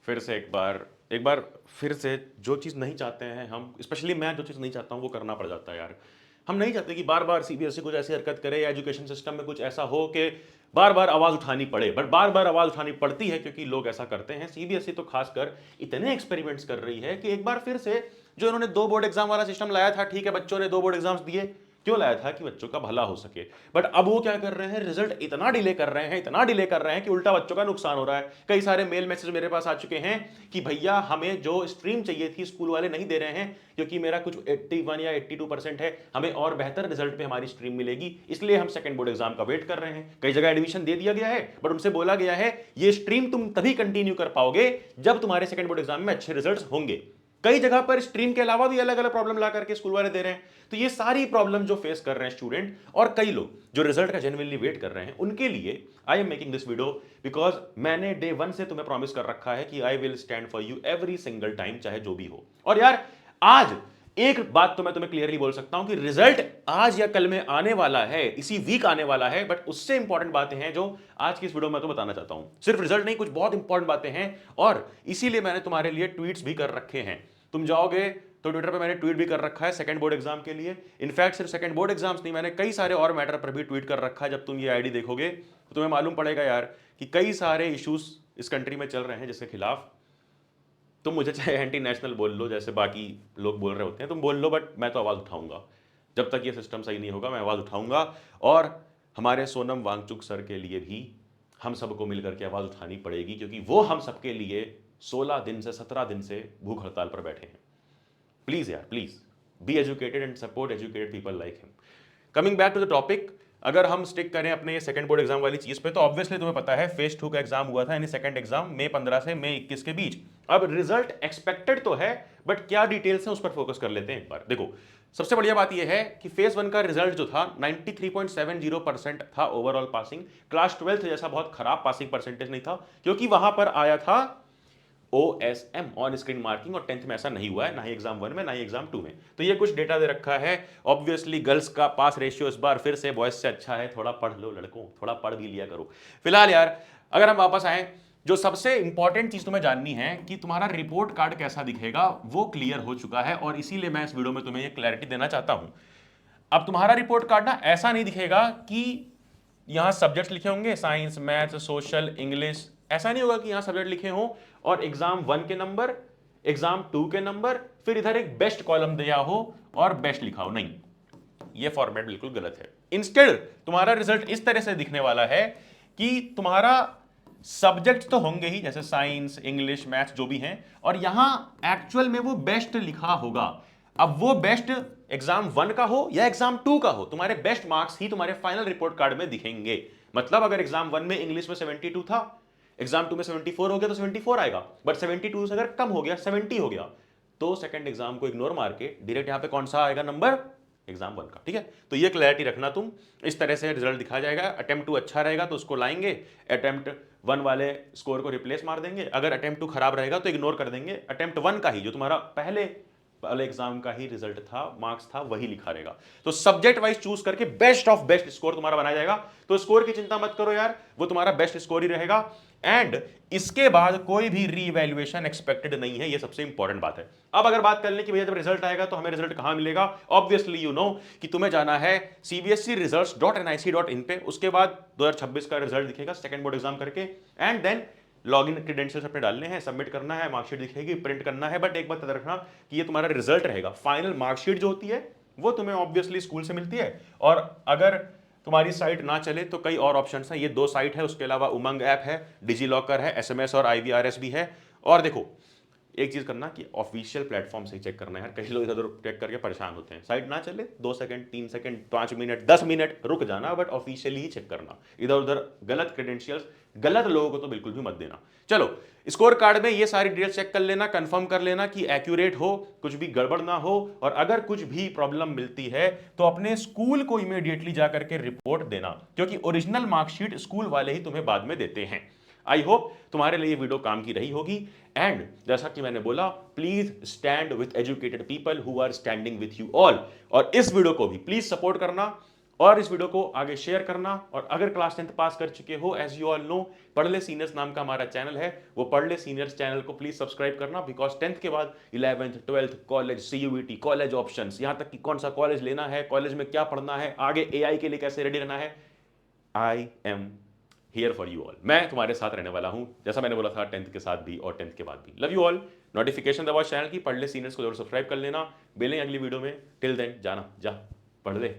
फिर से एक बार फिर से जो चीज़ नहीं चाहते हैं हम, स्पेशली मैं जो चीज़ नहीं चाहता हूँ वो करना पड़ जाता है यार। हम नहीं चाहते कि बार बार सीबीएसई कुछ ऐसी हरकत करे या एजुकेशन सिस्टम में कुछ ऐसा हो कि बार बार आवाज़ उठानी पड़े, बट बार बार आवाज़ उठानी पड़ती है क्योंकि लोग ऐसा करते हैं। सीबीएसई तो खासकर इतने एक्सपेरिमेंट्स कर रही है कि एक बार फिर से जो इन्होंने 2 बोर्ड एग्जाम वाला सिस्टम लाया था, ठीक है बच्चों ने 2 बोर्ड एग्जाम्स दिए, क्यों लाया था कि बच्चों का भला हो सके। बट अब वो क्या कर रहे हैं, रिजल्ट इतना डिले कर रहे हैं, इतना डिले कर रहे हैं कि उल्टा बच्चों का नुकसान हो रहा है। कई सारे मेल मैसेज मेरे पास आ चुके हैं कि भैया हमें जो स्ट्रीम चाहिए थी स्कूल वाले नहीं दे रहे हैं क्योंकि मेरा कुछ 81 या 82% है, हमें और बेहतर रिजल्ट पे हमारी स्ट्रीम मिलेगी, इसलिए हम सेकंड बोर्ड एग्जाम का वेट कर रहे हैं। कई जगह एडमिशन दे दिया गया है बट उनसे बोला गया है ये स्ट्रीम तुम तभी कंटिन्यू कर पाओगे जब तुम्हारे सेकंड बोर्ड एग्जाम में अच्छे रिजल्ट होंगे। कई जगह पर स्ट्रीम के अलावा भी अलग अलग प्रॉब्लम ला करके स्कूल वाले दे रहे हैं। तो ये सारी प्रॉब्लम जो फेस कर रहे हैं स्टूडेंट और कई लोग जो रिजल्ट का जेन्युइनली वेट कर रहे हैं, उनके लिए I am making this video because मैंने डे 1 से तुम्हें प्रॉमिस कर रखा है कि I will stand for you every single time, चाहे जो भी हो। और यार आज एक बात तो मैं तुम्हें क्लियरली बोल सकता हूं कि रिजल्ट आज या कल में आने वाला है, इसी वीक आने वाला है, बट उससे इंपॉर्टेंट बातें हैं जो आज की इस वीडियो में तो बताना चाहता हूं। सिर्फ रिजल्ट नहीं, कुछ बहुत इंपॉर्टेंट बातें हैं और इसीलिए मैंने तुम्हारे लिए ट्वीट्स भी कर रखे हैं। तुम जाओगे तो ट्विटर पे मैंने ट्वीट भी कर रखा है सेकंड बोर्ड एग्जाम के लिए। इनफैक्ट सिर्फ सेकंड बोर्ड एग्जाम्स नहीं, मैंने कई सारे और मैटर पर भी ट्वीट कर रखा है। जब तुम ये आईडी देखोगे तो तुम्हें मालूम पड़ेगा यार कि कई सारे इश्यूज इस कंट्री में चल रहे हैं जिसके खिलाफ तुम मुझे चाहे एंटी नेशनल बोल लो, जैसे बाकी लोग बोल रहे होते हैं, तुम बोल लो, बट मैं तो आवाज़ उठाऊंगा। जब तक ये सिस्टम सही नहीं होगा मैं आवाज़ उठाऊंगा। और हमारे सोनम वांगचुक सर के लिए भी हम सबको मिलकर के आवाज़ उठानी पड़ेगी क्योंकि वो हम सबके लिए 16 दिन से 17 दिन से भूख हड़ताल पर बैठे हैं। प्लीज यार please be educated and support educated people like him. Coming back to the topic, अगर हम स्टिक करें अपने ये सेकंड बोर्ड एग्जाम वाली चीज पे, तो ऑब्वियसली तुम्हें पता है फेज 2 का एग्जाम हुआ था, यानी सेकंड एग्जाम मई 15 से मई 21 के बीच। अब रिजल्ट एक्सपेक्टेड तो है बट क्या डिटेल्स हैं उस पर फोकस कर लेते हैं एक बार। देखो सबसे बढ़िया बात यह है कि फेज 1 का रिजल्ट जो था 93.70% था ओवरऑल पासिंग। क्लास 12 जैसा बहुत खराब पासिंग परसेंटेज नहीं था क्योंकि वहां पर आया था OSM ऑन स्क्रीन मार्किंग, और 10th में ऐसा नहीं हुआ है, ना ही एग्जाम 1 में ना ही एग्जाम 2 में। तो ये कुछ डेटा दे रखा है। ऑब्वियसली गर्ल्स का पास रेशियो इस बार फिर से बॉयज से अच्छा है, थोड़ा पढ़ लो लड़कों, थोड़ा पढ़ भी लिया करो। फिलहाल यार अगर हम वापस आए, जो सबसे इंपॉर्टेंट चीज तुम्हें जाननी है कि तुम्हारा रिपोर्ट कार्ड कैसा दिखेगा वो क्लियर हो चुका है और इसीलिए मैं इस वीडियो में तुम्हें ये क्लैरिटी देना चाहता हूं। अब तुम्हारा रिपोर्ट कार्ड ना ऐसा नहीं दिखेगा कि यहां सब्जेक्ट्स लिखे होंगे साइंस मैथ्स सोशल इंग्लिश, ऐसा नहीं होगा कि यहां सब्जेक्ट लिखे हों और एग्जाम 1 के नंबर, एग्जाम 2 के नंबर, फिर इधर एक बेस्ट कॉलम दिया हो और बेस्ट लिखा हो। नहीं, ये फॉर्मेट बिल्कुल गलत है। इंस्टेड तुम्हारा रिजल्ट इस तरह से दिखने वाला है कि तुम्हारा सब्जेक्ट तो होंगे ही जैसे साइंस इंग्लिश मैथ्स जो भी हैं, और यहां एक्चुअल में वो बेस्ट लिखा होगा। अब वो बेस्ट एग्जाम 1 का हो या एग्जाम 2 का हो, तुम्हारे बेस्ट मार्क्स ही तुम्हारे फाइनल रिपोर्ट कार्ड में दिखेंगे। मतलब अगर एग्जाम 1 में इंग्लिश में 72 था, एग्जाम 2 में 74 हो गया तो 74 आएगा, बट 72 से अगर कम हो गया 70 हो गया तो सेकंड एग्जाम को इग्नोर मार के डायरेक्ट यहां पे कौन सा आएगा नंबर, एग्जाम 1 का। ठीक है, तो ये क्लैरिटी रखना तुम। इस तरह से रिजल्ट दिखा जाएगा। अटेम्प्ट 2 अच्छा रहेगा तो उसको लाएंगे, अटेम्प्ट 1 वाले स्कोर को रिप्लेस मार देंगे। अगर अटेम्प्ट 2 खराब रहेगा तो इग्नोर कर देंगे, अटेम्प्ट 1 का ही जो तुम्हारा पहले वाले एग्जाम का ही रिजल्ट था, मार्क्स था, वही लिखा रहेगा। तो सब्जेक्ट वाइज चूज करके बेस्ट ऑफ बेस्ट स्कोर तुम्हारा बनाया जाएगा। तो स्कोर की चिंता मत करो यार, वो तुम्हारा बेस्ट स्कोर ही रहेगा एंड इसके बाद कोई भी रीवैल्यूएशन एक्सपेक्टेड नहीं है। ये सबसे इंपॉर्टेंट बात है। अब अगर बात कर लें कि भैया जब रिजल्ट आएगा तो हमें रिजल्ट कहां मिलेगा, ऑब्वियसली यू नो कि तुम्हें जाना है cbscresults.nic.in पे। उसके बाद 2026 का रिजल्ट दिखेगा सेकंड बोर्ड एग्जाम करके, एंड देन लॉगिन क्रेडेंशियल्स अपने डालने हैं, सबमिट करना है, मार्कशीट दिखेगी, प्रिंट करना है। बट एक बात याद रखना कि ये तुम्हारा रिजल्ट रहेगा। फाइनल मार्कशीट जो होती है वो तुम्हें ऑब्वियसली स्कूल से मिलती है, और अगर तुम्हारी साइट ना चले तो कई और ऑप्शन हैं। ये 2 साइट है, उसके अलावा उमंग ऐप है, डिजी लॉकर है, SMS और IVRS भी है। और देखो एक चीज करना कि ऑफिशियल प्लेटफॉर्म से ही चेक करना है यार, कई लोग इधर उधर चेक करके परेशान होते हैं। साइट ना चले 2 सेकंड 3 सेकंड 5 मिनट 10 मिनट रुक जाना, बट ऑफिशियली ही चेक करना। इधर उधर गलत क्रेडेंशियल्स गलत लोगों को तो बिल्कुल भी मत देना। चलो स्कोर कार्ड में ये सारी डिटेल्स चेक कर लेना, कंफर्म कर लेना कि एक्यूरेट हो, कुछ भी गड़बड़ ना हो, और अगर कुछ भी प्रॉब्लम मिलती है तो अपने स्कूल को इमीडिएटली जाकर के रिपोर्ट देना, क्योंकि ओरिजिनल मार्कशीट स्कूल वाले ही तुम्हें बाद में देते हैं। आई होप तुम्हारे लिए वीडियो काम की रही होगी। एंड जैसा कि मैंने बोला, please stand with educated people who are standing with you all. और इस वीडियो को भी प्लीज सपोर्ट करना और इस वीडियो को आगे शेयर करना, और अगर क्लास 10th पास कर चुके हो, एज यू ऑल नो, पढ़ ले सीनियर्स नाम का हमारा चैनल है, वो पढ़ ले सीनियर्स चैनल को प्लीज सब्सक्राइब करना, बिकॉज 10th के बाद 11th 12th college, CUET, college options, यहां तक कि कौन सा कॉलेज लेना है, कॉलेज में क्या पढ़ना है, आगे एआई के लिए कैसे रेडी रहना है, I am here for you all. मैं तुम्हारे साथ रहने वाला हूं, जैसा मैंने बोला था 10th के साथ भी और 10th के बाद भी। Love you all. नोटिफिकेशन दबाओ चैनल की, पढ़ ले सीनियर्स को जरूर सब्सक्राइब कर लेना। मिलेंगे अगली वीडियो में। टिल देन जाना, जा पढ़ ले।